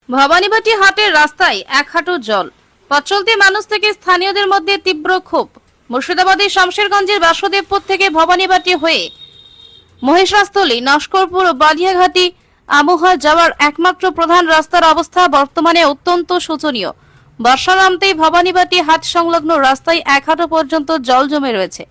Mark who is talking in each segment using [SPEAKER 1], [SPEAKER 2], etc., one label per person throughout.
[SPEAKER 1] ভবানীবাটি হাটের রাস্তায় এক হাঁটু জল, পথ চলতি মানুষ থেকে স্থানীয়দের মধ্যে তীব্র ক্ষোভ। মুর্শিদাবাদের শমশেরগঞ্জের বাসুদেবপুর থেকে ভবানীবাটি হয়ে মহিষাস্থলী, নস্করপুর ও বালিয়াঘাটি আমুহা যাওয়ার একমাত্র প্রধান রাস্তার অবস্থা বর্তমানে অত্যন্ত শোচনীয়। বর্ষা নামতেই ভবানীবাটি হাট সংলগ্ন রাস্তায় এক হাঁটু পর্যন্ত জল জমে রয়েছে।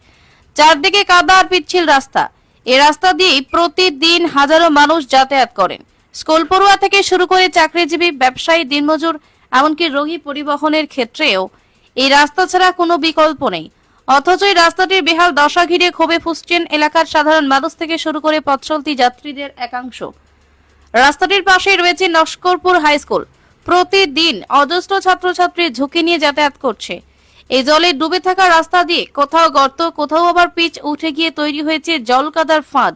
[SPEAKER 1] চারদিকে কাদা আর পিচ্ছিল রাস্তা। এই রাস্তা দিয়ে প্রতিদিন হাজারো মানুষ যাতায়াত করেন। স্কুল পড়ুয়া থেকে শুরু করে চাকরিজীবী, ব্যবসায়ী, দিনমজুর, এমনকি রোগী পরিবহনের ক্ষেত্রেও এই রাস্তা ছাড়া কোনো বিকল্প নেই। অথচ এই রাস্তাটির বেহাল দশা ঘিরে ক্ষোভে ফুঁসছেন এলাকার সাধারণ মানুষ থেকে শুরু করে পথ চলতি যাত্রীদের একাংশ। রাস্তাটির পাশেই রয়েছে নস্করপুর হাই স্কুল। প্রতিদিন অজস্র ছাত্রছাত্রী ঝুঁকি নিয়ে যাতায়াত করছে। এই জলে ডুবে থাকা রাস্তা দিয়ে কোথাও গর্ত, কোথাও আবার পিচ উঠে গিয়ে তৈরি হয়েছে জল কাদার ফাঁদ।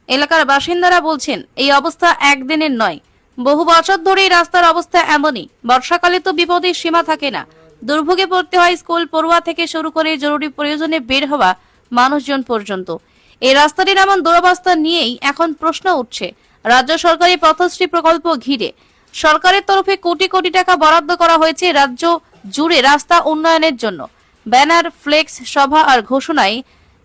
[SPEAKER 1] এলাকার বাসিন্দারা বলছেন এই অবস্থা একদিনের নয়, বহু বছর ধরে এই রাস্তার অবস্থা এমনই। বর্ষাকালে তো বিপদের সীমা থাকে না, দুর্ভোগে পড়তে হয় স্কুল পড়ুয়া থেকে শুরু করে জরুরি প্রয়োজনে বের হওয়া মানুষজন পর্যন্ত। এই রাস্তাটির এমন দুরবস্থা নিয়েই এখন প্রশ্ন উঠছে রাজ্য সরকারি পথশ্রী প্রকল্প ঘিরে। সরকারের তরফে কোটি কোটি টাকা বরাদ্দ করা হয়েছে রাজ্য জুড়ে রাস্তা উন্নয়নের জন্য। ব্যানার, ফ্লেক্স, সভা আর ঘোষণায়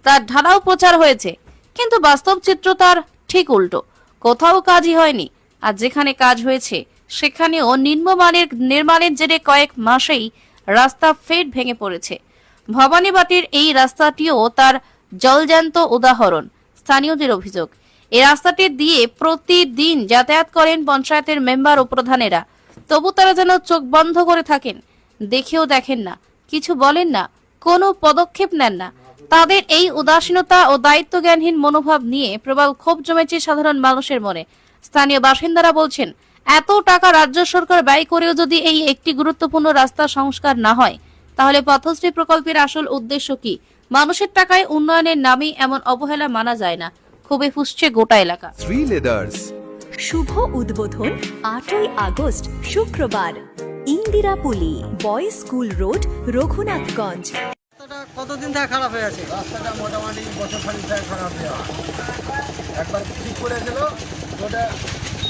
[SPEAKER 1] তার ঢালাও প্রচার হয়েছে, কিন্তু বাস্তব চিত্র তার ঠিক উল্টো। কোথাও কাজই হয়নি, আর যেখানে কাজ হয়েছে সেখানেও নিম্নমানের নির্মাণের জেরে কয়েক মাসেই রাস্তা ফের ভেঙে পড়েছে। ভবানীবাটির এই রাস্তাটিও তার জলজ্যান্ত উদাহরণ। স্থানীয়দের অভিযোগ, এই রাস্তাটি দিয়ে প্রতিদিন যাতায়াত করেন পঞ্চায়েতের মেম্বার ও প্রধানেরা, তবু তারা যেন চোখ বন্ধ করে থাকেন, দেখেও দেখেন না, কিছু বলেন না, কোনো পদক্ষেপ নেন না। তাদের এই উদাসীনতা ও দায়িত্বজ্ঞানহীন মনোভাব নিয়ে প্রবল ক্ষোভ জমেছে সাধারণ মানুষের মনে। স্থানীয় বাসিন্দারা বলছেন, এত টাকা রাজ্য সরকার ব্যয় করেও যদি এই একটি গুরুত্বপূর্ণ রাস্তা সংস্কার না হয়, তাহলে পথশ্রী প্রকল্পের আসল উদ্দেশ্য কি? মানুষের টাকায় উন্নয়নের নামে এমন অবহেলা মানা যায় না। ক্ষোভে ফুঁসছে গোটা এলাকা।
[SPEAKER 2] শ্রী লেদার্স
[SPEAKER 3] শুভ উদ্বোধন 8ই আগস্ট শুক্রবার, ইন্দিরাপুলি, বয়েজ স্কুল রোড, রঘুনাথগঞ্জ।
[SPEAKER 4] রাস্তাটা কতদিন থেকে খারাপ হয়ে আছে?
[SPEAKER 5] রাস্তাটা মোটামুটি বছর খানিক থেকে খারাপ হয়ে আছে। একবার ঠিক করেছিল, ওটা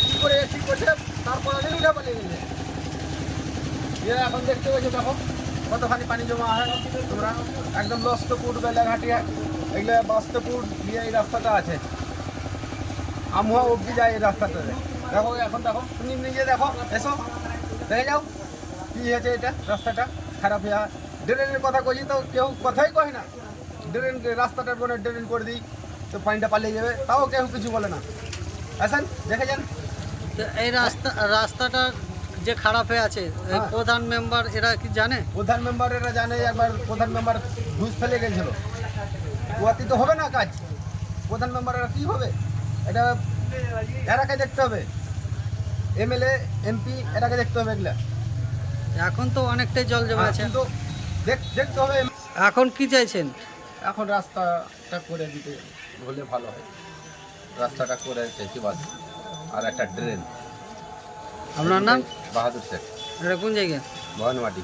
[SPEAKER 5] কী করে ঠিক করছে, তারপর আমি উঠে পালিয়ে গেছে। এখন দেখতে পাচ্ছি, দেখো কতখানি পানি জমা হয়। তোমরা একদম লস্তপুর, বেলাঘাটি, এগুলো বাস্তপুর দিয়ে এই রাস্তাটা আছে, আমুয়া অব্দি যায় এই রাস্তাটাতে। দেখো এখন, দেখো তুমি নিজে দেখো, এসো দেখে যাও কী হয়েছে। এটা রাস্তাটা খারাপ হয়ে যায়। ড্রেনের কথা কই তো কেউ কথাই কয় না। ড্রেন, রাস্তাটার মনে ড্রেন করে দিই তো পানিটা পালিয়ে যাবে, তাও কেউ কিছু বলে না। আসেন দেখে যান।
[SPEAKER 4] তো এই রাস্তাটা যে খারাপ হয়ে আছে, এই প্রধান মেম্বার এরা কি জানে?
[SPEAKER 5] প্রধান মেম্বারেরা জানে। একবার প্রধান মেম্বার ঘুষ ফেলে গেছিল, ওয়াতি তো হবে না কাজ। প্রধান মেম্বারেরা কী হবে, এটা এরাকে দেখতে হবে। এমএলএ, এমপি এরাকে দেখতে হবে এগুলা।
[SPEAKER 4] এখন তো অনেকটাই জল জমে আছে,
[SPEAKER 5] কিন্তু দেখতে হবে।
[SPEAKER 4] এখন কি চাইছেন?
[SPEAKER 5] এখন রাস্তাটা করে দিতে হলে ভালো হয়। রাস্তাটা করে চাইছি বাস, আর একটা ড্রেন।
[SPEAKER 4] আপনার নাম?
[SPEAKER 5] বাহাদুর শেখ,
[SPEAKER 4] এটা কোন জায়গা?
[SPEAKER 5] ভবানীবাটি।